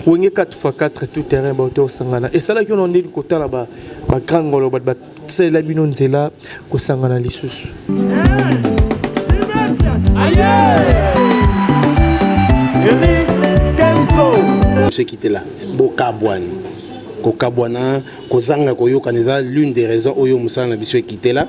Wenge 4x4 tout terrain bato sangana. Et ça là qu'on dit côté là bas grand golo ba c'est la binonzela ko sangana lisusu. Ce qui était là, Bokabouani. Kokabouana, Kozanga Koyokaneza, l'une des raisons Oyo Moussa Nabiso qui était là.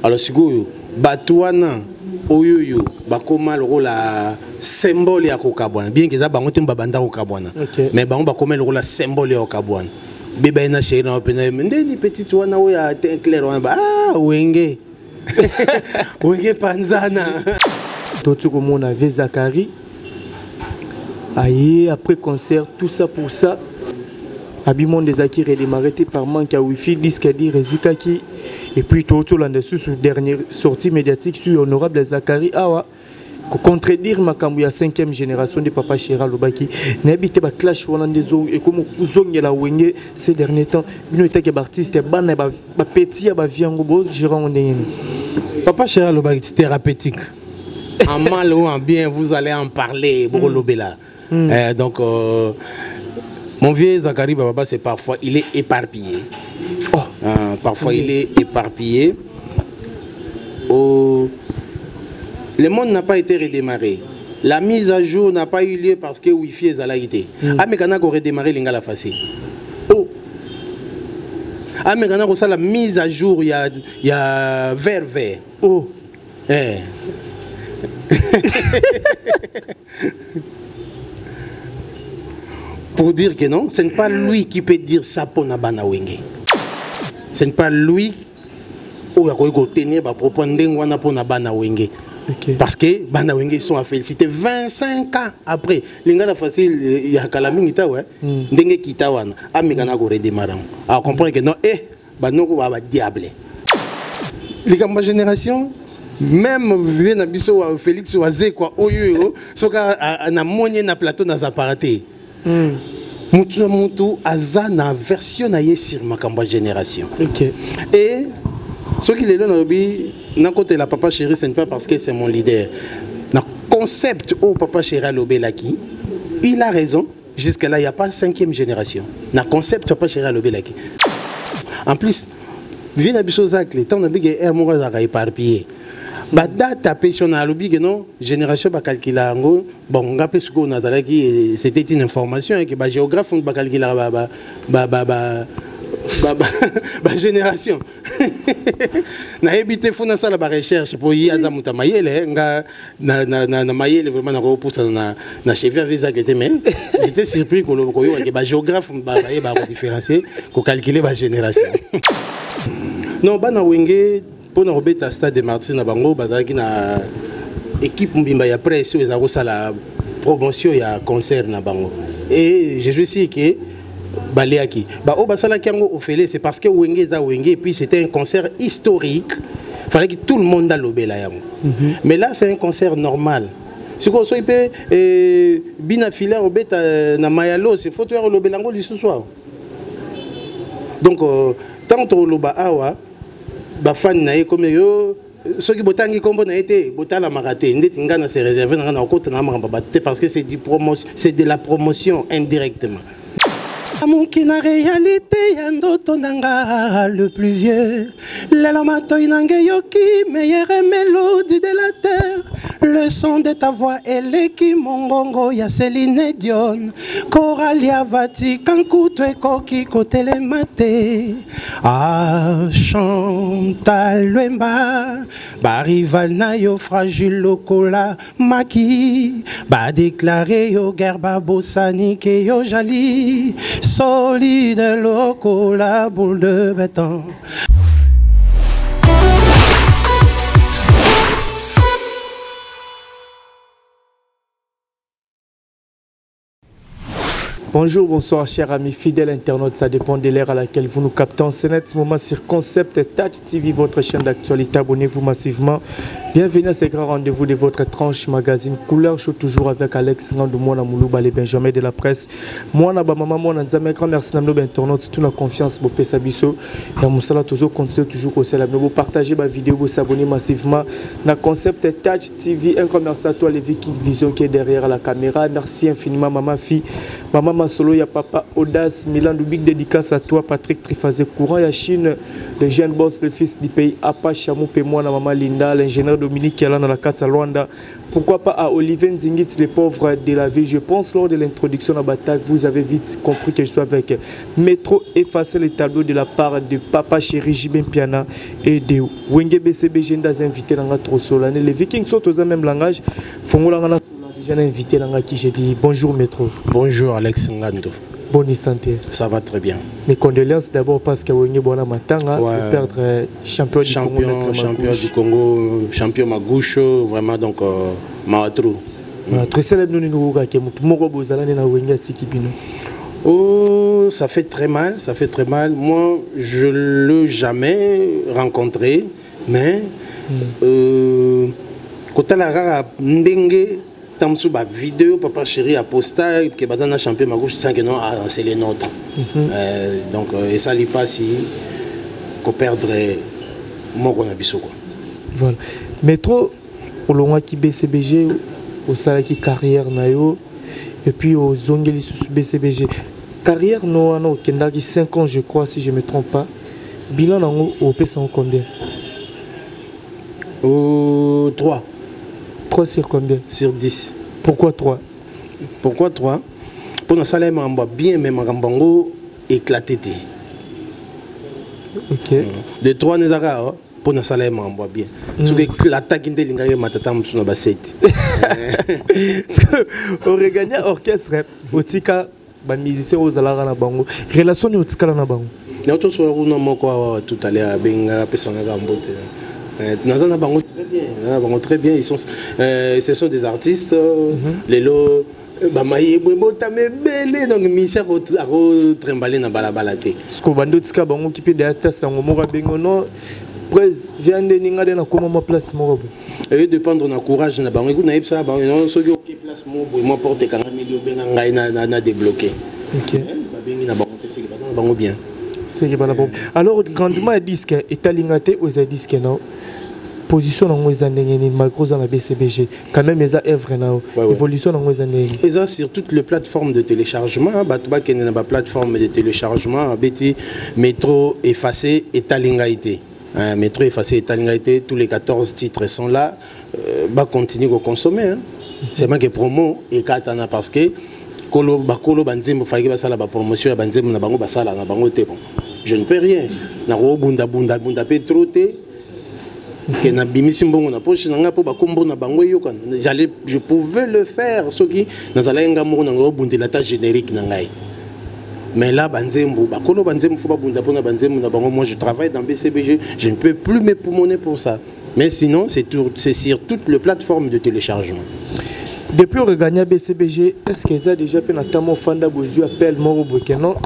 Alors, si vous Batouana, Oyo, Bakoma, le rôle à symbole à Kokabouana. Bien que ça, Bangotim Babanda Kokabouana. Mais Bakoma, le rôle à symbole à Kokabouana. Bébé na chéri na opena ndeni petit wana oya teint clair wana ah wenge wenge panzana tout comme on avait Zakari aïe après concert tout ça pour ça Abimon des Akir est démarré par manque à wifi disque dit Rezikaki et puis tout au long de sous dernière sortie médiatique sur honorable Zakari awa contredire ma ya 5e génération de Papa Chéra Lobaki n'habite ba clash wana des zones et comme zone la wenge ces derniers temps une était que artiste bana ba petit ba viango boss Gérard Ondeni Papa Chéra Lobaki thérapeutique en mal ou en bien vous allez en parler pour Lobela donc mon vieux Zakari Baba c'est parfois il est éparpillé parfois il est éparpillé le monde n'a pas été redémarré. La mise à jour n'a pas eu lieu parce que Wi-Fi est à la guité. Ah, mais quand on a redémarré, l'ingala facile. Oh. Ah, mais quand on a la mise à jour, il y a vert. Oh. Eh. Pour dire que non, ce n'est pas lui qui peut dire ça pour Nabana Wenge. Ce n'est pas lui qui peut tenir pour Nabana Wenge. Parce que Bana Wenge sont à féliciter 25 ans après. L'ingala facile, il y a Kalaming Itawa, Dengue Kitawana, Amigana Gore Demaran. Alors comprendre que non, Banoko va diable. Les gamins génération, même vieux Nabiso Félix Oazé, quoi, Oyo, Soka na monnaie na plateau na zaparaté. Moutou Aza na version naïe sur ma campagne génération. Et ce qui est là, n'a côté la Papa Chéri, ce n'est pas parce que c'est mon leader. Le concept au Papa Chéri Lobelaki, il a raison. Jusqu'à là, il n'y a pas 5e génération. Le concept Papa Chéri Lobelaki. En plus, vu la bisozak, les temps de big air moura à éparpillé. Bada tapé sur la lobby que non génération va calculer bon on a peu ce qu'on a qui c'était une information que bah géographe on va calculer génération na évité faut na sala ba recherche pour y aza muta mayele nga na mayele vraiment na repousse na cheveux avec ça mais j'étais surpris que le que ba géographe ba différencier ko calculer ba génération non ba na wenge pour nous remettre à stade de Martin na bango bazaki na équipe mbimba ya presse ils ont la promotion ya concert na bango et je suis sûr que Baléaki. Bah, au Basala Kiango Ophélie, c'est parce que Wenge za Wenge, et puis c'était un concert historique. Il fallait que tout le monde a l'obé là. Mais là, c'est un concert normal. Si on soit bien affilé au bête na Mayalo, c'est faut faire l'obé lango ce soir. Donc, tant que l'oba awa, bah fan nae comme yo, ceux qui botangi comme na été, botala maraté, ndetingana c'est réservé na côté na marabate parce que c'est de la promotion indirectement. Amuki na réalité yandoto nanga le plus vieux. L'élamato inange yoki meilleure mélodie de la terre. Le son de ta voix eleki mongongo ya Céline Dion. Coralia Vati kankuto ekoki kotele mate. Ah Chantal Lwemba ba rival na yo fragile lokola maki. Ba déclaré yo guerre ba bosani ke yo jali. Solide loco la boule de béton. Bonjour, bonsoir, chers amis fidèles internautes. Ça dépend de l'ère à laquelle vous nous captez. En ce moment sur Concept Touch TV, votre chaîne d'actualité. Abonnez-vous massivement. Bienvenue à ce grand rendez-vous de votre tranche magazine Couleur Show, toujours avec Alex Randou, moi, Moulouba, les Benjamin de la presse. Moi, maman, moi, Nzame, grand merci à nos internautes. Toute la confiance, pour Pessabiso. Et à Moussala, toujours continuez toujours au célèbre. Vous partagez ma vidéo, vous s'abonnez massivement. Dans Concept Touch TV, un grand merci à toi, les Viking Vision qui est derrière la caméra. Merci infiniment, maman, fille. Maman Masolo, il y a Papa Audace, Milan Big dédicace à toi, Patrick Trifazé Courant, il y a Chine, le jeune boss, le fils du pays, Apa Chamou Pémois, Maman Linda, l'ingénieur Dominique qui est là dans la carte à Luanda. Pourquoi pas à Olivier Nzingit, les pauvres de la ville. Je pense lors de l'introduction à Batak, vous avez vite compris que je suis avec Métro effacer les tableaux de la part de Papa Chéri Jibin Piana et de Wenge BCBG dans invité dans la Trosolane. Les Vikings sont au même langage. Fongola déjà invité dans qui j'ai dit bonjour Métro. Bonjour Alex Ngando. Bonne santé. Ça va très bien. Mes condoléances d'abord parce que Wenge Bona Matanga de perdre champion du Congo, champion Magouche, vraiment donc Mahatrou. Très célèbre nous Oh, ça fait très mal, ça fait très mal. Moi, je ne l'ai jamais rencontré, mais quand on a ndenge tamsu ba vidéo Papa Chéri a posté que badana champion Magouche sans que non c'est les nôtres. Donc et ça li pas si qu'on perdrait moko na biso quoi. Voilà. Métro au long qui BCBG au salaki carrière nayo et puis aux zongeli sous BCBG carrière no kendaki 5 ans je crois si je me trompe pas. Bilan nango au pesa combien? 3. 3 sur combien? Sur 10. Pourquoi 3? Pourquoi 3? Pour nous salaire mamba bien mais magambango éclaté. OK. De 3 nezaka pour nous salaire mamba bien. Ce que l'attaque indelinga matata msuna ba 7. On regagné orchestre otika ba musicien aux alara na bango. Relation ni otika na bango. Na to so na moko tout à l'heure benga persona ga mbote. Très bien, ils sont, ce sont des artistes, les lots, bamaye, donc ministère a tremballé dans balabalate. Ce qu'on va dire, c'est que qui peut être ça, on va bengono, presse, vient de n'inga de na comment ma place moi. Et dépendre de courage na bango, écoute na ipsa bango, non, ceux qui place moi porte quand même milieu ben na débloqué. OK. Babengi na bango c'est que bango bien. C'est que bon. Alors grandement disque est alignaté aux disques non. Position dans les années malgré la BCBG quand même les œuvres na évolution dans les années et ça sur toutes les plateformes de téléchargement batuba qui na plateforme de téléchargement beti Métro effacé et talingaité Métro effacé et talingaité tous les 14 titres sont là bah continuer à consommer c'est même que promo et katana parce que kolo banzembo fallait que ça la promotion ya banzembo na bango basala na bango te bon je ne peux rien na ro bunda pétroté que na bimisi mbongo na poche na nga po ba kombo na bango yo kan je pouvais le faire soki nazala nga mo na ngo bundela ta générique na ngai mais là banzembo ba kolo banzembo faut ba bunda pona banzembo na bango moi je travaille dans BCBG je ne peux plus me poumoner pour ça mais sinon c'est sur toutes les plateformes de téléchargement. Depuis on regagne à BCBG, est-ce que ça déjà peut notamment Fanda Bozu appelle Moro Bokeno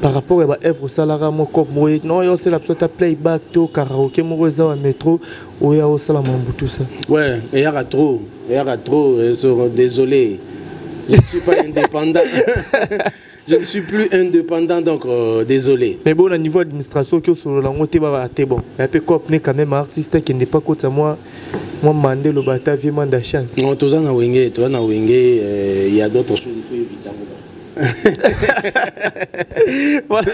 par rapport à l'œuvre Salara Moko non yo c'est la petite playback to karaoké Moro za Métro ou ya au Salama tout ça. Ouais, il y a trop, désolé. Je ne suis pas indépendant. Je ne suis plus indépendant donc désolé. Mais bon au niveau administration que sur la montée ba té bon. Un peu copné quand même artiste qui n'est pas côté moi. Moi, mandé le bata vie manda chance. Non, toi na wenge, il y a d'autres choses il faut éviter. Voilà.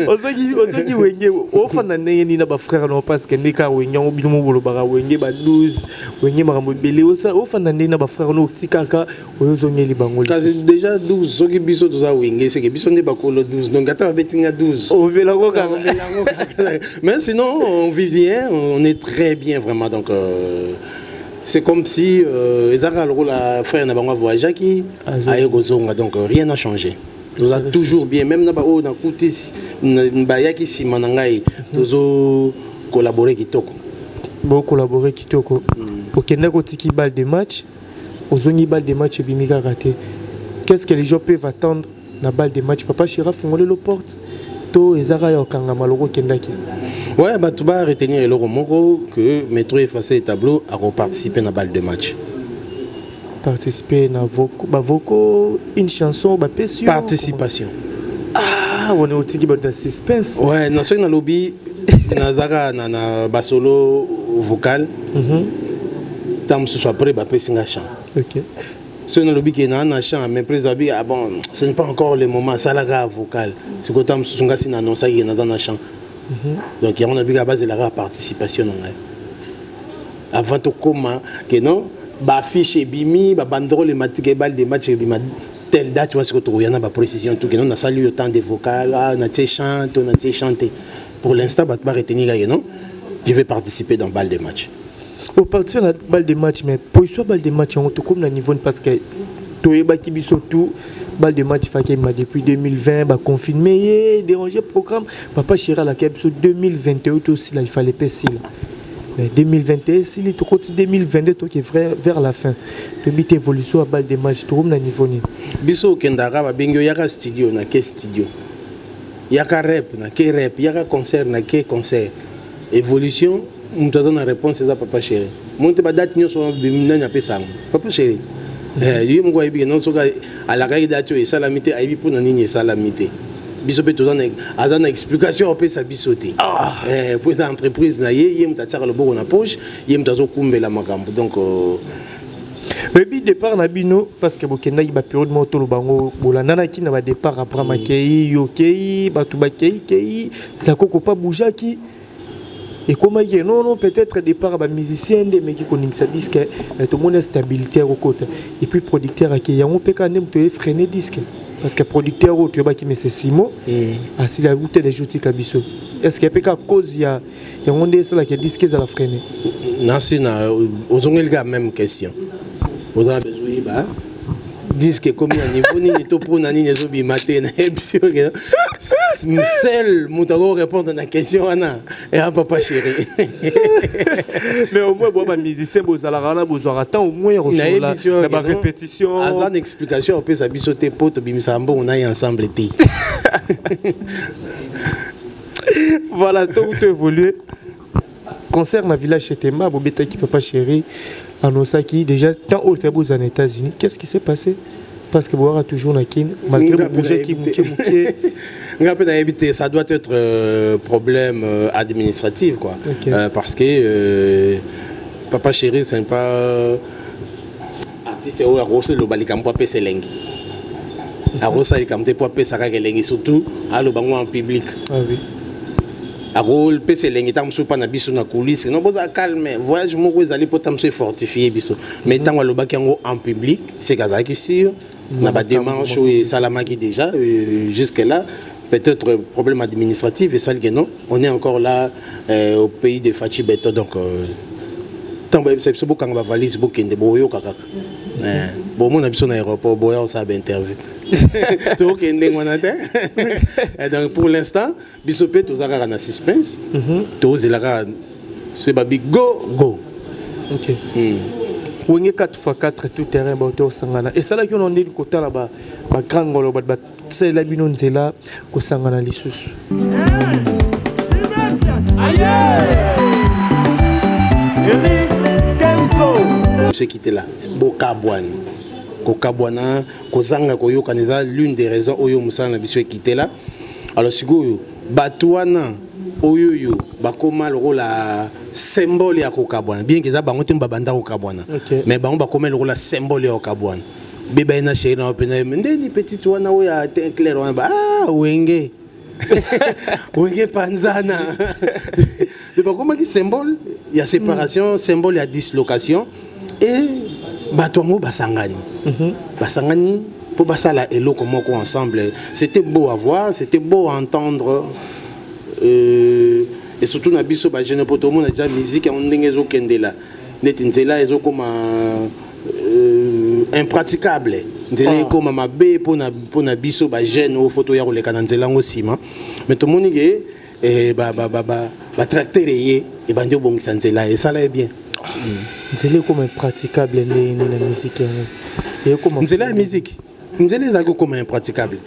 Osoki wenge, ofana neni na ba frère non parce que ndika wenge on bino bolo bara wenge ba 12, wenge makambo belé ofana neni na ba frère no tikaka oyozongeli bango. C'est déjà 12 soki biso toza wenge, c'est que biso ne ba kolo 12. Donc ata ba betinga 12. On veut la roka. Mais sinon on vit bien, on est très bien vraiment donc c'est comme si Ezara le frère n'a pas voyagé qui a gozonga donc rien n'a changé. Nous a toujours bien même na ba o na kuti ba yaki sima na ngai tozo collaborer kitoko. Bon collaborer kitoko. Okenda ko tiki balle de match, ozongi balle de match bimika raté. Qu'est-ce que les gens peuvent attendre na balle de match? Papa Chira fongole le porte. To Ezara ya kanga maloko kendaki. Ouais, bah tu vas retenir le mot que Métro effacé et tableau a participé à la balle de match. Participer à Voko, une chanson, participation. Ah, on est au tiki de suspense. Ouais, dans ce lobby, Nazara na basolo vocal. Tam ce soit prêt, bah pessinga chant. Ok. Si on a le bic qui est dans un champ, mais président, ah bon, ce n'est pas encore le moment, ça la vocal. C'est quand on a annoncé qu'il y a dans un champ. Donc, il y a un bic à base de la participation. Avant tout, comment, que non, affiche et bimi, banderole et matériel des matchs, telle date, tu vois ce que tu as précision, tout, que non, on a salué autant de vocales, on a chanté, on a chanté. Pour l'instant, je ne vais pas retenir, non, je vais participer dans le bal de match. Au partir de la balle de match, mais pour ce balle de match, on est comme le niveau parce que tout est qui surtout balle de match depuis 2020, confirmé, dérangé programme. Papa Chira la cap sur 2021 aussi là, il fallait passer là. Mais 2021, si il est 2022, tout est vers la fin. Le but évolution à balle de match, tout le niveau ni. Biso Kendara, Bengo Yaka studio, na ke studio. Yaka rap, na ke rap, Yaka concert, na ke concert. Évolution. On te donne la réponse à Papa Chéri. Mon te date nous sommes bimina na pesa. Papa Chéri. Yo mo ibi non soka à la caille date et salamité aibi pour nani salamité. Biso pe to donne azana explication au pesa bisoté. Pour cette entreprise na yem ta tsaka le bo na poche, yem ta zo kumbela makambo. Donc le but départ na bino parce que bokenda ba période moto lo bango bolanda ki na ba départ après makei yokei batu bakei kei ça koko pas bouger ki. Et comment il y non, peut-être départ à musicien, mais qui connaissent ça disque, tout le monde a stabilité à côté. Et puis producteur qui a un peu quand même freiner disque. Parce que producteur, tu vois qui met ses 6 mots, à si la route des joutis kabiso. Est-ce qu'il y a cause, il y a un des ça qui disque à la freiner? Non, c'est aux la même question. Vous avez besoin disque comme un niveau ni to pour nani les obi matin seul moutago répondre à la question ana et à Papa Chéri. Mais au moins bon musicien vous allez rana vous aurez temps au moins recevoir la répétition à une explication on peut s'abisoter pote bimisambo on a ensemble été. Voilà tout évolué concert na village chez Temba bobeta qui Papa Chéri en Osaki, déjà, tant au fait aux États-Unis, qu'est-ce qui s'est passé? Parce que vous aurez toujours la kin, malgré le projet qui est ça doit être problème administratif, quoi. Okay. Parce que Papa Chéri, c'est pas artiste où a rosé le balikam pour passer lengue. A rosé le camté pour passer la lengue, surtout à le bango en public. Ah oui. A rôle PC l'engagement sur pas na biso na coulisse non besoin calme voyage mo ko zali potam se fortifier biso mais tant le bac en public c'est kaza qui sûr na ba démarche et salama qui déjà jusque là peut-être problème administratif et ça que non on est encore là au pays de Fachi Beto donc tant c'est beaucoup quand va valise beaucoup de boyo kaka bon mon biso na aéroport boyo ça ba interview. Donc pour l'instant, Bisopé, tu as un suspense. Tu as ce babi go. Ok. Où est 4x4 tout terrain bateau sangana. Et ça là qu'on dit le côté là-bas, ma grand golo, c'est la binon c'est là qu'on sangana lissus. Ce qui était là, Bokabouane. Kokabwana, Kozanga Koyoka, l'une des raisons où Moussana Bissou est quitté là. Alors, si vous Batouana, Oyoyo, Bakoma le rôle à symbole à Kokabwana. Bien que ça, Bangotim Babanda Kokabwana. Mais Bakoma le rôle à symbole à Kokabwana. Bébé na chéri na opéné, mais ni petit ouana ou ya teint clair, ah, Wenge. Wenge Panzana. Mais Bakoma qui symbole, il y a séparation, symbole, il y a dislocation. Et Batouango Basangani. Basangani, pour Basala et Lokomoko ensemble, c'était beau à voir, c'était beau à entendre. Et surtout, Nabiso, je ne peux pas dire musique, on n'est pas là. Netinzela est comme impraticable. Nzela comme ma bé pour Nabiso, jeune ou photo ya le cananzela aussi. Mais tout le monde est tracteur et bandio bon sanzela et ça là est bien. Nzela comme impraticable la musique. Nzela la musique. Nzela est comme impraticable.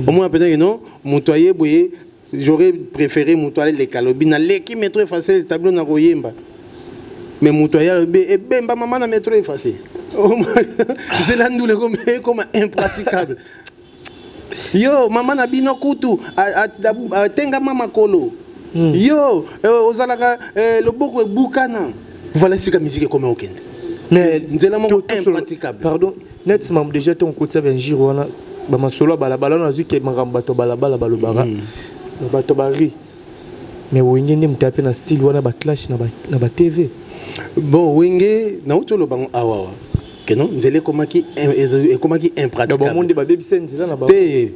Au moins peut-être non, montoyer boyer. J'aurais préféré montoyer les calobines. L'équipe métro effacé le tableau na royemba. Mais montoyer et ben maman na métro effacé. Nzela nous comme impraticable. Yo maman na bino kutu tenga mama kolo. Yo ozalaka le boko bukana. Voilà ce que la musique est comme aucun. Mais nzela moko impraticable. Pardon, net mam déjà ton côté ben girona ba masolo balabala na zu ke makambo to balabala balobara. Bato bari. Mais wenge ndi mtape na style wana ba clash na ba TV. Bon wenge na utolo bango awa. Que non nzele komaki impraticable. Ba monde ba baby nzela na ba. Te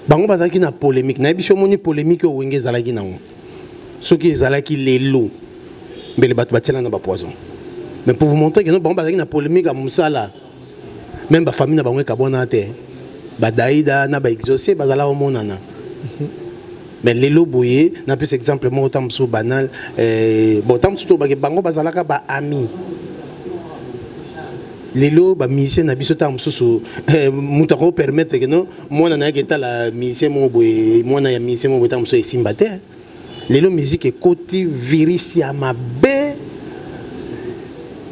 bango bazaki na polémique. Na biso moni polémique o wenge zalaki nango. Soki ezalaki lelo. Mbele bato batela na ba poison. Mais pour vous montrer que non bango bazaki na polémique à musala. Même ba famille na bango kabona te. Ba daïda na ba exaucé bazala o monana. Mais lelo boye na plus exemple mo tam so banal bon tam so ba bango bazalaka ba ami lelo ba musicien na biso tam so muta ko permettre que non mona na ke la musicien mo boye mona ya musicien mo tam so esimba te lelo musique ekoti virus ya mabe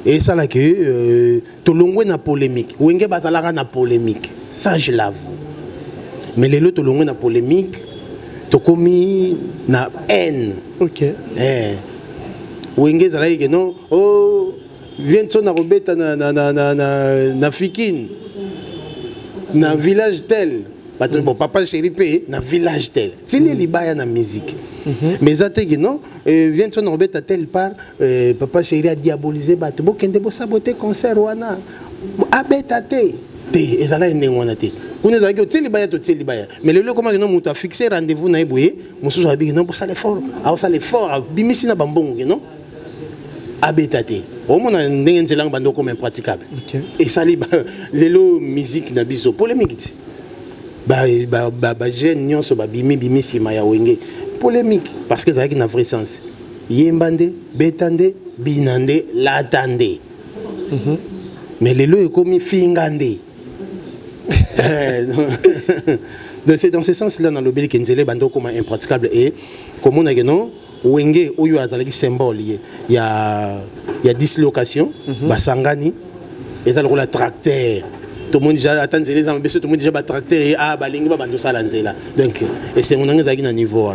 et ça là que to longwe na polémique wenge bazalaka na polémique ça je l'avoue mais lelo to longwe na polémique tokomi na haine. Ok. Wenge zalaï que non. Oh, viens de na robeta na Fikine. Na village tel. Bon, papa chéri pé na village tel. C'est les libaya na musique. Mais ça te que non. Viens de na robeta tel part. Papa chéri a diabolisé bateau. Bon, kende bo saboter concert wana. Abeta te. Te ezala ndengwana te. On est avec Télibaya. Mais le comment nous avons fixé rendez-vous na eboye, mususu abi non pour ça l'effort. Ah ça l'effort, bimisi na bambongo non. Abetate. Au moins ndenge nzela bando comme impraticable. Et ça li lelo musique na biso polémique. Ba jeune nyonso ba bimisi maya wenge. Polémique parce que ça a un vrai sens. Yembande, betande, binande, latande. Mais lelo est comme fingande. C'est dans ce sens-là dans le Béli Kenzele bando comme impraticable et comme on a dit non wenge oyo azalaki symbole il y a dislocation basangani et ça le rôle tracteur tout le monde déjà attend les gens tout le monde déjà ba tracteur et ah balingi ba bando sala nzela donc et c'est on a ngazaki na niveau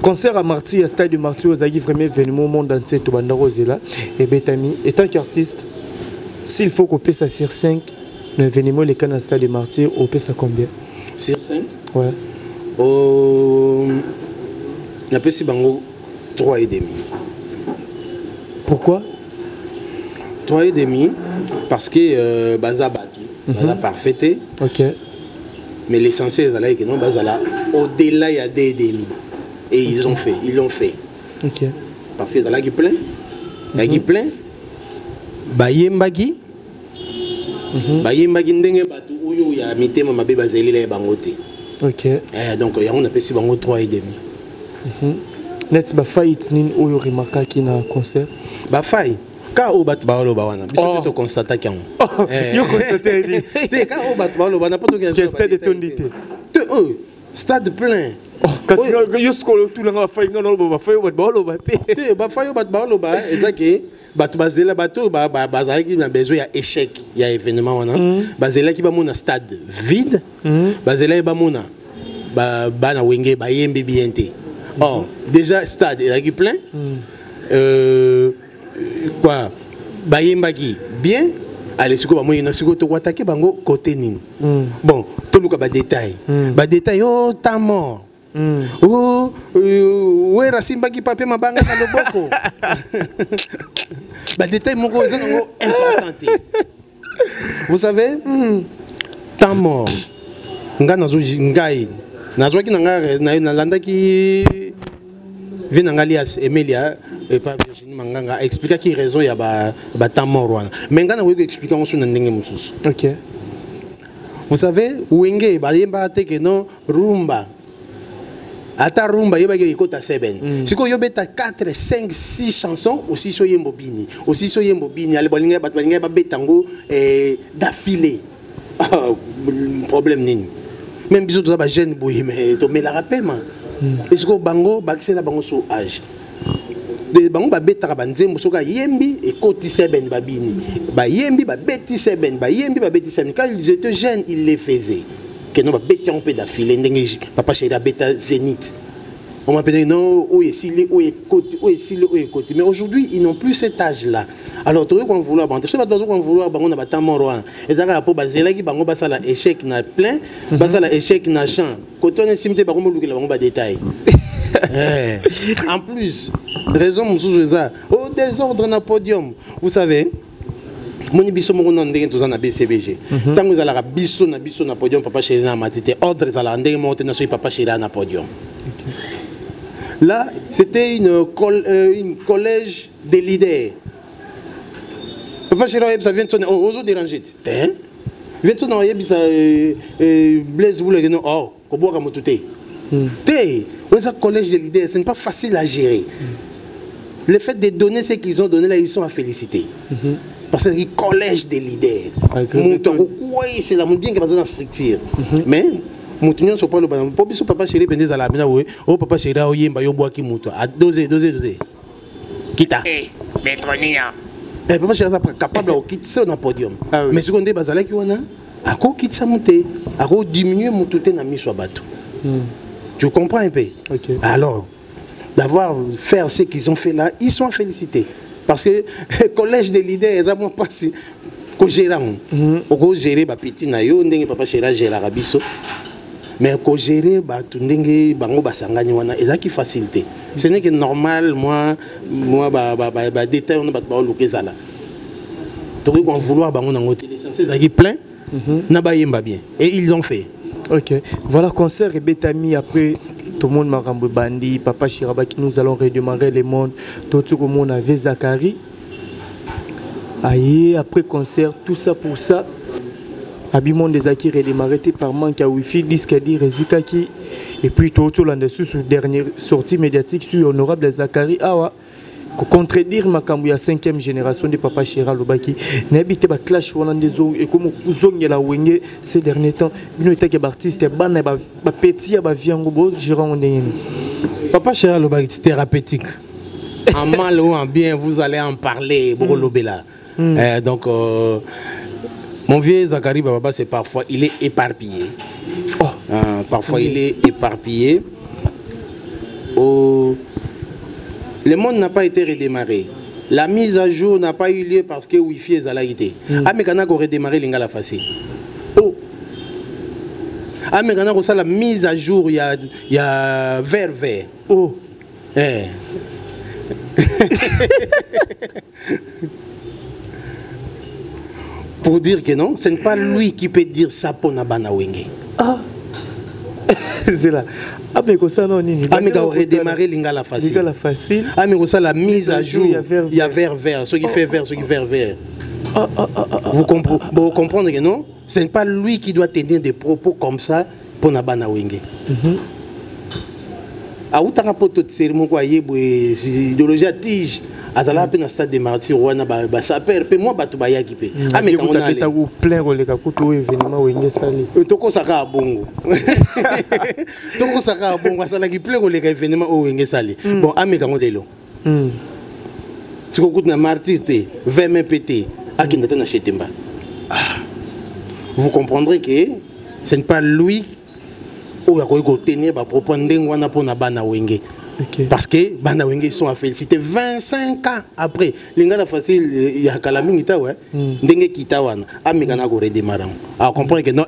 concert à Marty à stade de Marty aux agi vraiment événement au monde entier to banda rozela et Betami étant qu'artiste s'il faut couper ça sur 5 l'événement les canaux stade de Martyr au pèse à combien? Sur 5? Ouais. On a pèse bango 3,5. Pourquoi? 3,5 parce que baza baki, baza parfaité. Ok. Mais l'essentiel c'est que non baza là au-delà il y a 2,5 et ils l'ont fait. Ok. Parce que là qui plein, là qui plein, bayembagi. Bayembagi ndenge batu oyo ya mitema mabe bazelila ya bangote. Ok. Donc on appelle si bango 3,5. Net ba fight nin oyo remarka ki na concert. Ba fight ka o batu ba oloba wana. Biso to constate kango. Yo constate ni. Te ka o batu ba oloba na poto ki na stade de tondité. Te stade plein. Kasi yo skolo tout nga fight nga no ba fight ba oloba te. Te ba fight batu ba oloba ezaki bato bazela bato bazalaki na besoin ya échec ya événement wana bazelaki bamona stade vide bazelaki bamona bana wenge bayembi bien te or déjà stade ezalaki plein quoi bayembaki bien allez siko bamoyi na siko to attaquer bango côté nini bon toluka ba détail oh ta mort oh wera simbaki papier mabanga na loboko bah détail mon gros important. Vous savez, temps mort. Nga nazo ngai nazo ki na landa ki vient ngalias Emilia et pas Virginie Manganga expliquer qui raison ya ba temps mort wana. Mais nga na weko expliquer on na ndenge mususu. OK. Vous savez, wenge ba yemba te que non rumba. Ata rumba yeba ke ikota 7 siko yobeta 4 5 6 chansons aussi so yembo bini ale bolinga bat bolinga ba betango d'affilée problème nini même biso to ba jeune boye mais to mela rapema esiko bango bakisela bango so âge de bango ba betaka banzembo soka yembi et koti 7 babini ba yembi ba beti 7 ba yembi ba beti 7 quand ils étaient jeunes ils les faisaient que nous bêtions un peu d'affilée, papa chéri a bêta Zénith. On m'appelait non, où est Silé, où est côté, où est Silé, où est côté. Mais aujourd'hui, ils n'ont plus cet âge-là. Alors, tout le monde vouloir, je sais pas tout le monde vouloir, on a battu mon roi. Et d'ailleurs, pour baser là, qui bango basa la échec na plein, basa la échec na champ. Quand on est simité, bango moluki la bango ba détail. En plus, raison monsieur ça, au désordre na podium. Vous savez. Moni biso mo na ndenge tous na BCBG. Tant vous allez biso na podium papa chéri na matité ordre za la ndenge mo na so papa chéri na podium. Là, c'était une collège des leaders. Papa chéri ça vient de sonner aux déranger. Hein? Vient de sonner bisa Blaise Boule que non oh, ko boka motuté. Té, on ça collège des leaders, ce n'est pas facile à gérer. Le fait de donner ce qu'ils ont donné là, ils sont à féliciter. Parce que le collège des leaders, c'est la bien qui va dans la structure. Mais, Moutounian ne pas le bon. Pour papa chéri, pendant à la mina, oh papa chéri, oh yemba, yo bois qui mouto. À doser. Quitta. Bétronina. Papa chéri, est capable de quitter ça dans le podium. Mais ce qu'on dit, bazala qui wana, à quoi quitte ça monter, à quoi diminuer moutouté na mi soit bateau. Tu comprends un peu? Alors, d'avoir fait ce qu'ils ont fait là, ils sont félicités. Parce que le collège des leaders, ils ont passé. Ko gérer, ko gérer ba petit na yo ndenge papa chéra gérer rabiso. Mais ko gérer ba ndenge bango basangani wana ezaki facilité. Ce n'est que normal moi ba détail on ba lokezala. Donc ils vont vouloir bango na ngote l'essentiel ezaki plein na ba yemba bien et ils l'ont fait. OK. Voilà concert et Betami après tout le monde m'a remboursé Bandi, Papa Chiraba qui nous allons redémarrer le monde. Tout le monde avait Zachary. Aïe, après concert, tout ça pour ça. Abimon des acquis redémarré par manque à Wi-Fi, disque à dire Zikaki. Et puis tout le monde sur dernière sortie médiatique sur Honorable Zachary. Awa. Contredire ma kambu ya 5e génération de Papa Chéra Lobaki n'habite ba clash wana ndezo et comme uzongela wenge ces derniers temps bino etake ba artiste bana ba petit ba viango boz giron ndenge Papa Chéra Lobaki c'est thérapeutique en mal ou en bien vous allez en parler beaucoup lobela donc mon vieux Zachary Baba c'est parfois il est éparpillé parfois il est éparpillé le monde n'a pas été redémarré. La mise à jour n'a pas eu lieu parce que Wi-Fi est à l'agité. Ah, mais quand on a redémarré, il y a la facile. Oh! Ah, mais quand on a la mise à jour, il y a vert. Oh! Eh! Pour dire que non, ce n'est pas lui qui peut dire ça pour Nabana Wenge. Ah! C'est là. Ah mais comme ça non nini. Ah mais quand on redémarrer l'ingala facile. L'ingala facile. Ah mais comme ça la mise à jour. Il y a vert. Ce qui fait vert, ce qui fait vert. Vous comprenez que non? Ce n'est pas lui qui doit tenir des propos comme ça pour Nabana Wenge. Ah où t'as rapport toute cérémonie quoi idéologie tige. Azala pe na stade de martyr wana ba saper pe moi batu ba yakipe ah mais quand on a ta plein rôle ka kuto événement wenge sali toko saka bongo toko saka bongo asala ki plein rôle ka événement o wenge sali bon ah mais quand on delo si ko kuto na martyr te 20 mains pété akinda na chetemba vous comprendrez que ce n'est pas lui ou ya ko tenir ba propos ndenge wana pona bana wenge. Parce que Bana Wenge sont à féliciter 25 ans après. L'ingala facile, il y a Kalamingita, ouais. Dengue Kitawana, Amigana Gore démarrant. Alors comprenez que non,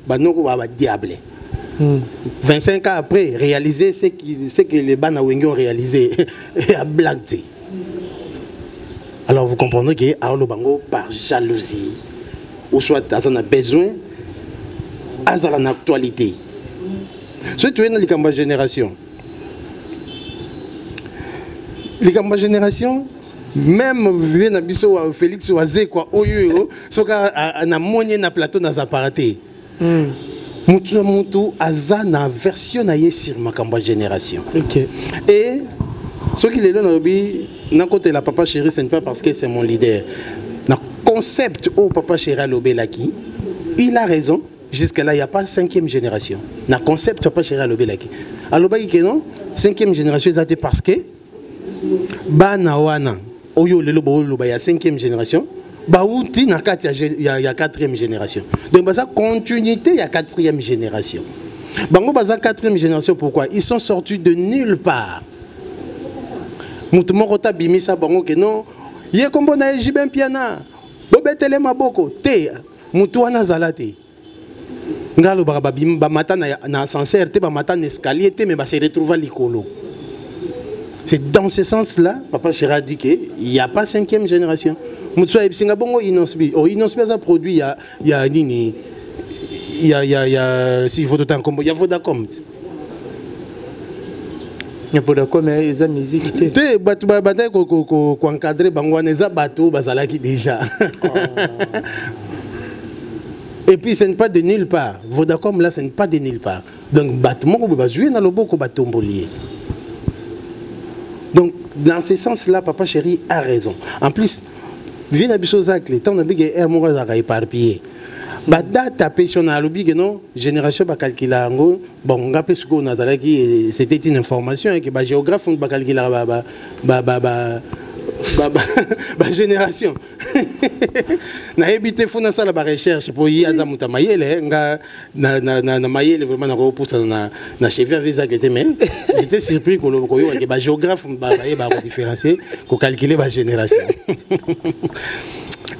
Banoko va diable. 25 ans après, réaliser ce que les Bana Wenge ont réalisé et à blague. Alors vous comprenez que Aolo Bango, par jalousie, ou soit Azan a besoin, Azan en actualité. Ce que tu es dans les génération. Les campagnes génération, même Félix Oazé, quoi, Oyo, Soka na monnaie na plateau na zaparaté. Moutou aza na version na sur ma campagne génération. Et ce qui est là, n'a côté la Papa Chéri, ce n'est pas parce que c'est mon leader. Le concept au Papa Chéri Lobelaki, il a raison. Jusqu'à là, il n'y a pas 5e génération. Le concept Papa Chéri Lobelaki. Alors, il y a 5e génération, c'est parce que Bana wana oyo lelo bolo ba ya 5e génération ba outi na kati ya 4e génération donc ba ça continuité ya 4e génération Bango baza 4e génération, pourquoi? Ils sont sortis de nulle part. Moutoumorota bimisa bango que non. Yé kombo na Jibin Piana. Bobetele maboko. Te. Moutouana zalate. Ngalo barababim bamata na ascenseur te bamata na escalier te mais ba se retrouve à l'icolo. C'est dans ce sens-là, Papa Chéra dit qu'il n'y a pas 5e génération. Moutsoua Ebsinga Bongo Inosbi. Oh, Inosbi a produit, il y a Nini. Il y a si Vodacom, il y a Vodacom. Il y a Vodacom, mais ils ont musique. Tu sais, bataille qu'on encadre, Bangouaneza bateau, Bazalaki déjà. Et puis ce n'est pas de nulle part. Vodacom là, ce n'est pas de nulle part. Donc, battement, on va jouer dans le beau batombolier. Donc, dans ce sens-là, Papa Chéri a raison. En plus, vu la bichozak, les temps, on a vu que Hermora a éparpillé. Bada tapé sur la lobby que non, génération va calculer bon, on a ce qu'on a c'était une information que les géographes ont calculé génération. Na habité fona ça la recherche pour y aza muta mayele nga na mayele vraiment na repousse na cheveux avec ça que mais j'étais surpris que le géographe va différencier pour calculer la génération.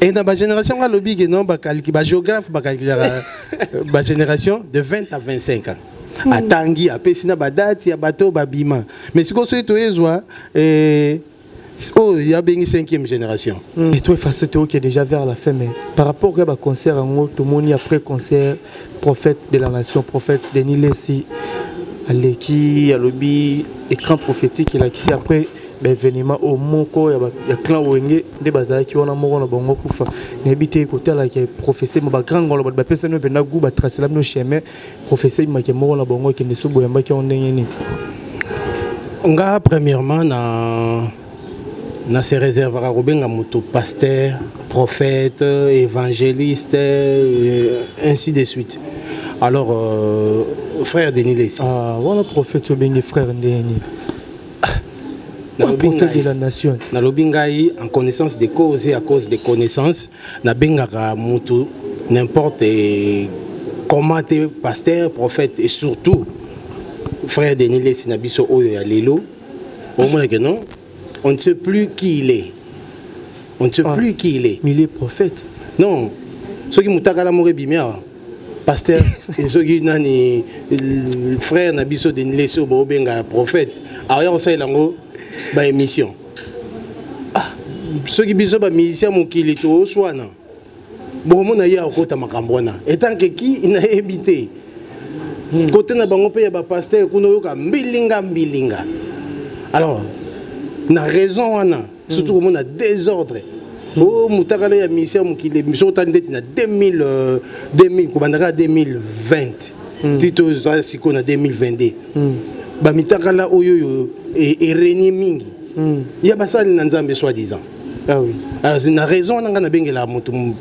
Et dans la génération, on a lobby que non, le géographe va calculer la génération de 20 à 25 ans. À Tanguy, à Pessina, à Date, à Bateau, à Bima. Mais ce qu'on sait, oh, il y a une 5e génération. Et toi, face Théo qui est déjà vers la fin, mais par rapport au concert, tout le monde après concert, prophète de la nation, prophète Denis Lessi, Aleki, Alobi, écran prophétique, il a qui après. Événement au Moko, il y a clan Wenge, des bazars qui ont un mot dans Bongo Koufa. N'habitez côté là qui est professeur, mais grand gars, la personne ne n'a goût à tracer la même chemin. Professeur, il m'a dit mort dans Bongo qui ne se boit pas qui ont gagné. On a premièrement dans ces réserves à Robin, pasteur, prophète, évangéliste, ainsi de suite. Alors, frère Denis Lessi. Ah, voilà, prophète, bien frère Denis. Prophète de la nation. Na lobingai en connaissance des causes et à cause des connaissances, na bengaka mutu n'importe comment tu pasteur, prophète et surtout frère Denis Lessi na biso oyo ya lelo. Au moins que non, on ne sait plus qui il est. On ne sait plus qui il est. Mais il est prophète. Non. Ceux qui mutakala more bimia pasteur et ceux qui nani frère na biso Denis Lessi o benga prophète. Alors on sait lango ba émission. Ceux qui bisent ba musicien mon qui est au soina. Bon mon aya okota makambona. Étant que qui il n'a habité. Côté na bango pe ba pasteur kuno yoka mbilinga. Alors na raison wana surtout comme on a désordre. Oh mutakala ya musicien mon qui est mission tandeti na 2000 kubandaka 2020. Tito za siko na 2022. Ba mitakala oyo et régner mingi. Il y a pas ça dans Nzambe soi-disant. Ah oui. Alors c'est une raison on a bien la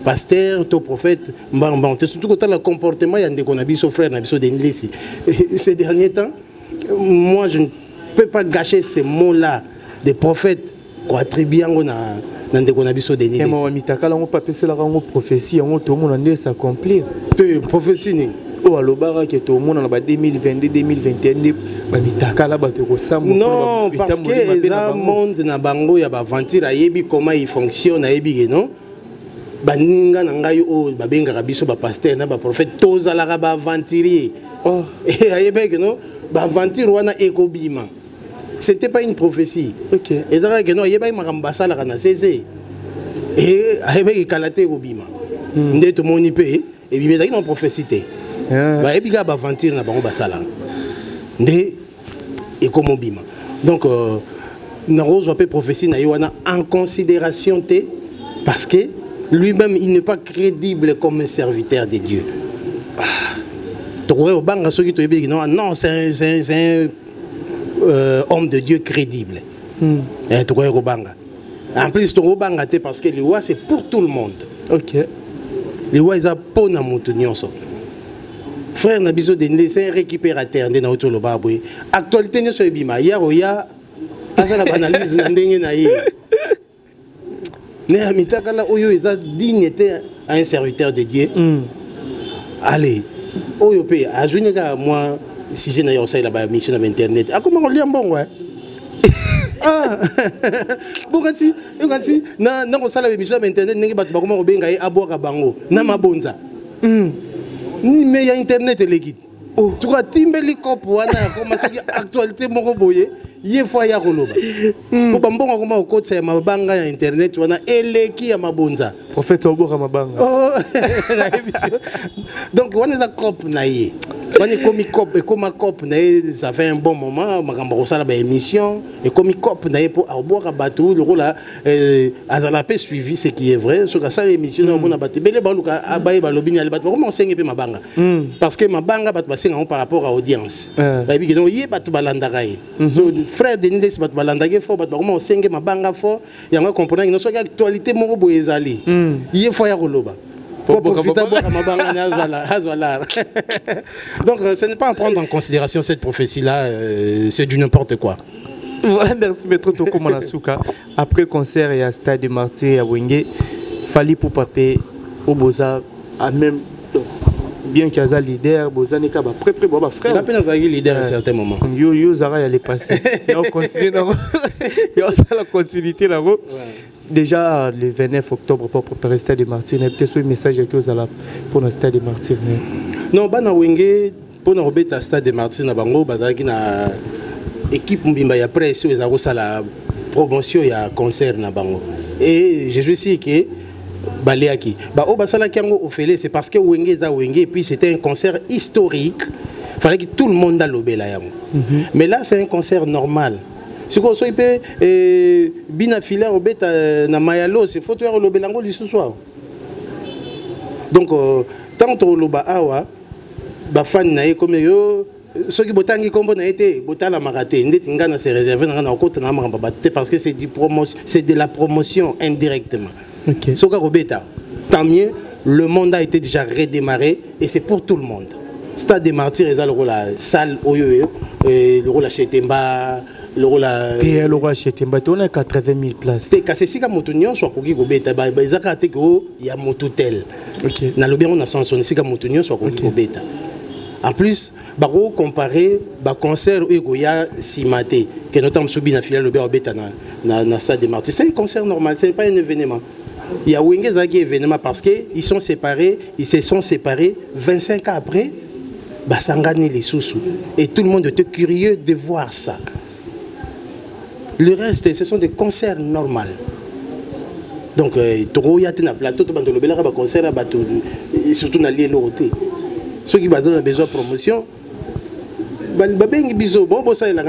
pasteur, ton prophète, surtout quand le comportement il y a des qu'on a biso frère, na biso Denis Lessi. Ces derniers temps, moi je ne peux pas gâcher ces mots-là des prophètes qu'on attribue dans des qu'on a biso Denis Lessi. Moi mitakala on pas penser la prophétie, on tout le monde en s'accomplir. Prophétie ni oh alobara que tout le monde en 2022 2021 non parce que ça monde na bango ya ba aventure ayebi comment il fonctionne ayebi non baninga na ngai o babenga biso ba pasteur na ba prophète tozala ba aventurier oh et ayebi non ba aventure wana ekobima c'était pas une prophétie OK et ça que non ayebi makamba sala kana cc et ayebi kalate ekobima ndeto moni pe et bimé dans une prophétie bah et puis gars aventure na bango basala ndé et comme bima donc na rose peut prophétie na yoana en considération té parce que lui-même il n'est pas crédible comme un serviteur de Dieu. Trouver au banga ceux qui te disent non c'est un homme de Dieu crédible. Et trouver au banga. En plus trouver au banga té parce que le roi c'est pour tout le monde. OK. Le roi ils a pour na mutu nyonso. Frère Nabiso Denis c'est un récupérateur de na autour le baboué. Actualité ne soit bima hier oya asa la analyse ndenge na ye. Ne mitakala oyo eza dignité à un serviteur de Dieu. Allez, oyo pe azwini ka moi si je na yo ça la mission sur internet akoma ko liambongo ah bongati na ko sala mission sur internet ndenge bato bakoma ko benga abwaka bango na mabonza mais ya internet eleki tu vois timbeli cop wana ko masaki actualité moko boye ye fois ya koloba ko bambongo koma okotsa ya mabanga ya internet wana eleki ya mabonza prophète oboka mabanga donc wana za cop na ye wana komi cop et comme cop na ye ça fait un bon moment makamba ko sala ba émission et comme cop na ye pour oboka batou le rôle azala pe suivi ce qui est vrai sur ça émission na mona baté belé baluka abaye balobi nyali bato comment sengi pe mabanga parce que mabanga bato basenga par rapport à audience ba bi donc ye bato balandaka ye frère Denis bato balandaka fo bato comment sengi mabanga fo yanga comprendre no so actualité moko boye ezali ye fo ya koloba pour profiter de mabanga. Donc ce n'est pas à prendre en considération cette prophétie là, c'est du n'importe quoi. Voilà, merci Maître Toko Manasuka. Après concert et à Stade de Martyr à Wenge, Fali pour paper au Boza à même bien qu'il y a leader, Boza n'est qu'à près frère. Il a peine leader à un certain moment. Yo Zara il est passé. Et on continue dans la continuité là-haut. Déjà le 29 octobre pour préparer le Stade de Martyr, il y a peut-être un message pour le Stade de Martyr. Non, bana Wenge pour nous remettre à Stade de Martyr na bango bazaki na équipe mbimba ya presse ils ont la promotion ya concert na bango et je suis sûr que baleaki ba o basala kiango ofele c'est parce que Wenge za Wenge et puis c'était un concert historique, il fallait que tout le monde a lobela yango. Mais là c'est un concert normal. Si on peut bina filer au bêta na mayalo c'est faut faire le belango du soir. Donc tant que le awa ba fan na comme yo ceux qui botangi combo na été botala maraté ndeti ngana se réserver na côté na mamba parce que c'est du promotion, c'est de la promotion indirectement. OK. Soka robeta tant mieux, le monde a été déjà redémarré et c'est pour tout le monde. Stade des Martyrs et le rôle salle oyo le rôle chez Temba le rôle chez Temba on a 80 000 places. C'est cassé si comme motunyon soit koki gobeta ba ezaka te ko ya motutel. OK. Na lobi on a sanson si comme motunyon soit koki gobeta. En plus bako comparer ba concert où il y a Simaté que notamment subi na filiale lobi obeta na Stade des Martyrs. C'est un concert normal, c'est pas un événement. Il y a Wenge Zaki événement parce que ils se sont séparés 25 ans après. Basangani les sous et tout le monde était curieux de voir ça. Le reste, ce sont des concerts normaux. Donc, il y a un plateau, surtout dans les lotés. Ceux qui ont besoin de promotion,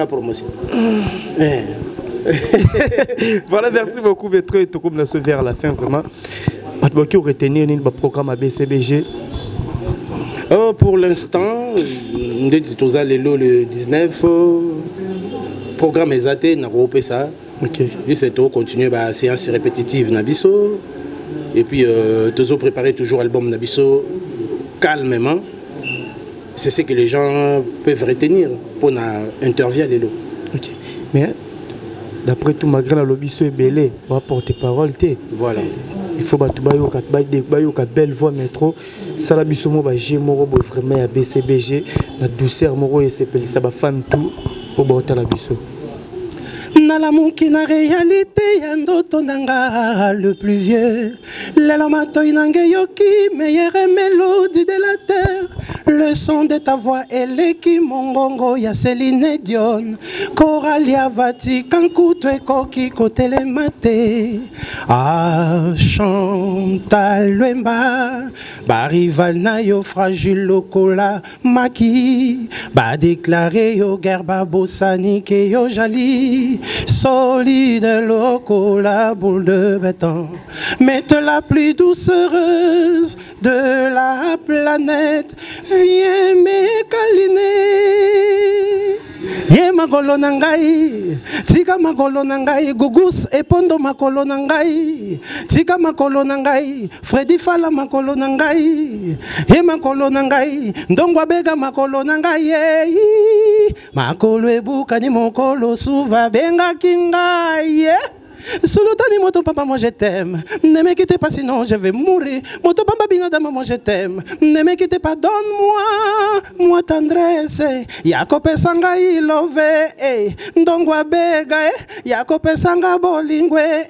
promotion. Voilà, merci beaucoup, Maître Toko Manasuka vers la fin, vraiment. Qui retenir le programme à BCBG? Pour l'instant, le 19, programme exaté, n'a pas ça. Ok. Juste continuer la séance répétitive Nabiso. Et puis, toujours préparer toujours l'album Nabiso calmement. C'est ce que les gens peuvent retenir pour interviewer les lots. Ok. Mais, d'après tout, malgré la lobby, c'est belé, on va porter parole. Voilà. Il faut que tu belle voix métro. Ça la bisomo ba gémoro vraiment à BCBG la douceur moro et c'est ça ba fan tout au bota la biso. Nalamuki na réalité ya ndoto nanga le plus vieux. Lelo matoi nange yoki meilleure mélodie de la terre. Le son de ta voix eleki mongongo ya Céline Dion. Coralia Vati kankuto ekoki kotele mate. Ah Chantal Lwemba ba rival na yo fragile lokola maki. Ba déclaré yo guerre ba bosani ke yo jali. Solide lokola boule de béton. Mette la plus douce heureuse de la planète. Viens me câliner. Ye makolo nangai, tika makolo nangai, gugus epondo makolo nangai, tika makolo nangai, Freddy Fala makolo nangai, ye makolo nangai, ndongwa bega makolo nangai, makolo ebuka ni mokolo suva benga kingai. Sultani moto papa moi je t'aime. Ne me quittez pas sinon je vais mourir. Moto papa binadama moi je t'aime. Ne me quittez pas, donne-moi moi tendresse. Yakope sanga ilove, ndongwa bega, Yakope sanga bolingwe,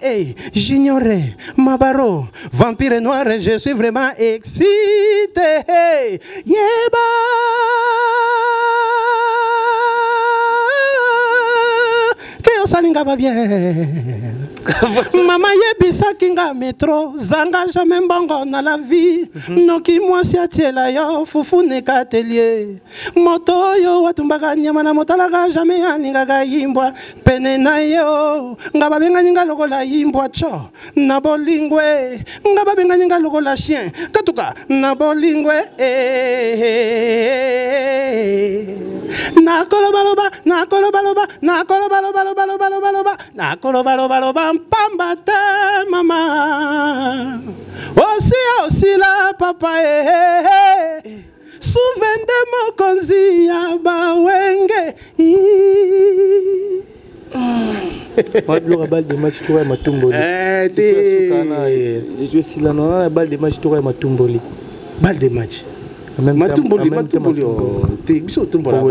j'ignorais Mabaro, vampire noir, je suis vraiment excité. Yeba. Salinga va bien. Maman yebisa kinga métro, zanga jamais mbongo na la vie. Noki moi si atiela yo, fufu ne katelier. Moto yo watumbaga nyama na motalaga jamais aninga ga yimbwa. Pene na yo, ngaba benga ninga logo la yimbwa cho. Na bolingwe, ngaba benga ninga logo la chien. Katuka, na bolingwe. Na kolobaloba, na kolobaloba, na kolobaloba. Na kolobaloba pambate mama aussi la papa souven de mokonzi ya bawenge Madlo balle de match tour matumboli je suis là non balle de match tour matumboli balle de match Matumboli te biso tumbola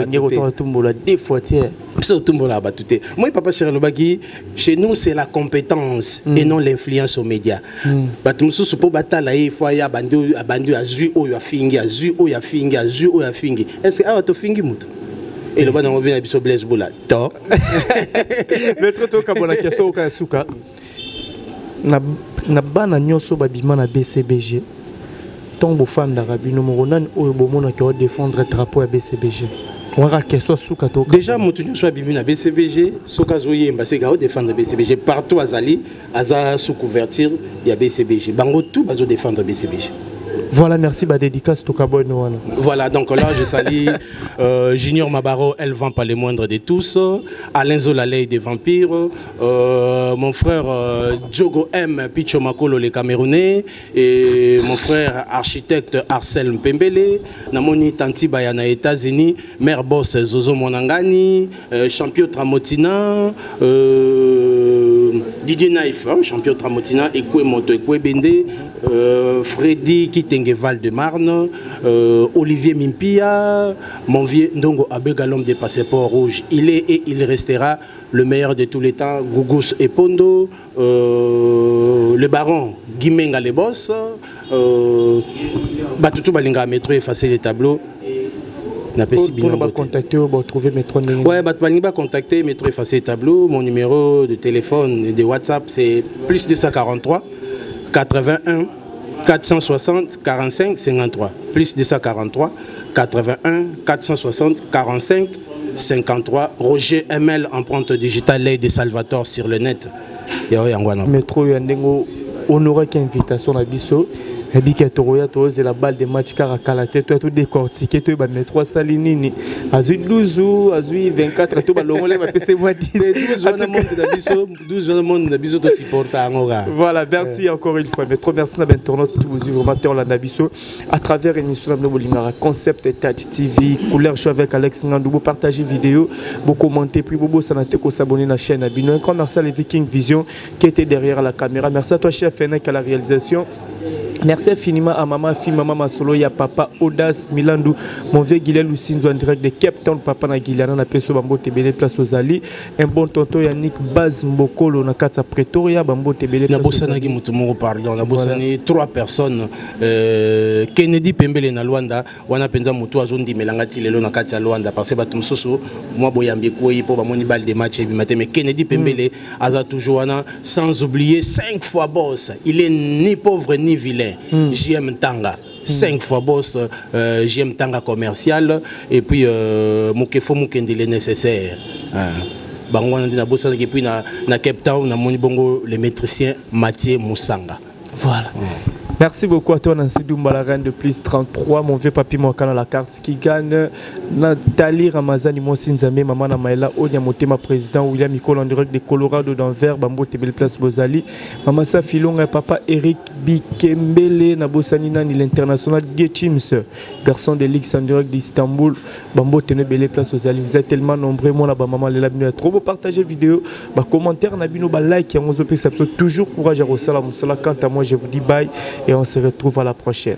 deux fois tiens biso tumbola batute moi papa cher lobaki chez nous c'est la compétence et non l'influence aux médias batumusu supo batala e fois ya bandu azu oyo afingi est-ce que awa to fingi muto et le bana on vient biso Blaise Boula to maître to kabona keso ka suka na bana nyoso babima na BCBG tombe fan d'Arabie nous moronane au bomona qui va défendre le drapeau à BCBG on va que soit sous kato déjà mutunyo soit bibi na BCBG soka zoye mbase ga défendre BCBG partout azali aza sous couverture ya BCBG bango tout bazo défendre BCBG. Voilà, merci, ma dédicace tout cabot. Voilà, donc là je salue Junior Mabaro, elle vend pas les moindres de tous, Alain Zolalei des vampires, mon frère Djogo M, Picho Makolo les Camerounais, et mon frère architecte Arcel Mpembele, Namoni Tanti Bayana États-Unis, Mère Boss Zozo Monangani, champion Tramotina, Didier Naïf, champion Tramotina, Ekwe Moto, Ekwe Bende, Freddy Kitengeval de Marne, Olivier Mimpia, mon vieux Ndongo Abega, l'homme des passeports rouges. Il est et il restera le meilleur de tous les temps. Gougous Epondo, le baron Guimenga les boss, Batutu Balinga Métro effacer les tableaux. Pour contacter, vous trouver Métro. Ouais, Balinga contacter Métro effacer les tableaux. Mon numéro de téléphone et de WhatsApp c'est plus 243 81 460 45 53 plus 243 81 460 45 53 Roger ML empreinte digitale de Salvatore sur le net. Métro Yandengo honoré qu'invitation à Bisso. Et puis c'est la balle de match car à Kalaté, toi tout décortiqué, tu vas mettre 3 salinini. Azui 12 ou Azui 24, tu vas l'homme va passer moi 10. 12 monde d'Abisso te supporte à Angora. Voilà, merci encore une fois. Mais trop merci d'internaute tout vous vraiment on l'a d'Abisso à travers l'émission de Bolimara Concept et Touch TV, couleur show avec Alex Ngandou, vous partagez vidéo, vous commentez, puis vous s'abonner à la chaîne Abino. Un grand merci à les Viking Vision qui était derrière la caméra. Merci à toi chef Fenech à la réalisation. Merci infiniment à maman, fille, maman Masolo, ya papa Audace Milandou, mon vieux Guilherme Lucinzo en direct de Cape Town, papa na Guilherme, na Peso Bambo Tebele, place aux Ali, un bon tonton Yannick Baz Mbokolo, na Katsa Pretoria, Bambo Tebele, place aux Ali. Pardon, na Bossani, 3 personnes, Kennedy Pembele na Luanda, wana penza mutu azondi melangati lelo na Katsa Luanda, parce que batum soso, moi boyambi koi po bamoni balle de match et matin, mais Kennedy Pembele, aza toujours wana, sans oublier 5 fois boss, il est ni pauvre ni vilain. JM Tanga 5 fois boss, JM Tanga commercial et puis Mokefo Mukendele nécessaire. Bango na bossa et puis na Cape Town na moni bongo le maîtricien Mathieu Moussanga. Voilà. Merci beaucoup à toi Nancy Dumba, la reine de plus 33, mon vieux papi mon canal la carte qui gagne Nathalie Ramazani Monsinzame, maman Namaela Onyamotema président William Nicole en direct de Colorado d'Anvers, Bambo Tebel Place Bozali, maman Safilonga papa Eric Bikembele Nabosanina ni l'international Dieu Chims, garçon de Ligue en direct d'Istanbul, Bambo Tenebele Place Bozali. Vous êtes tellement nombreux, moi là maman les labino trop beau partager vidéo, bah commentaire nabino bah like et on se peut toujours courage à Rosala Moussala. Quant à moi je vous dis bye et on se retrouve à la prochaine.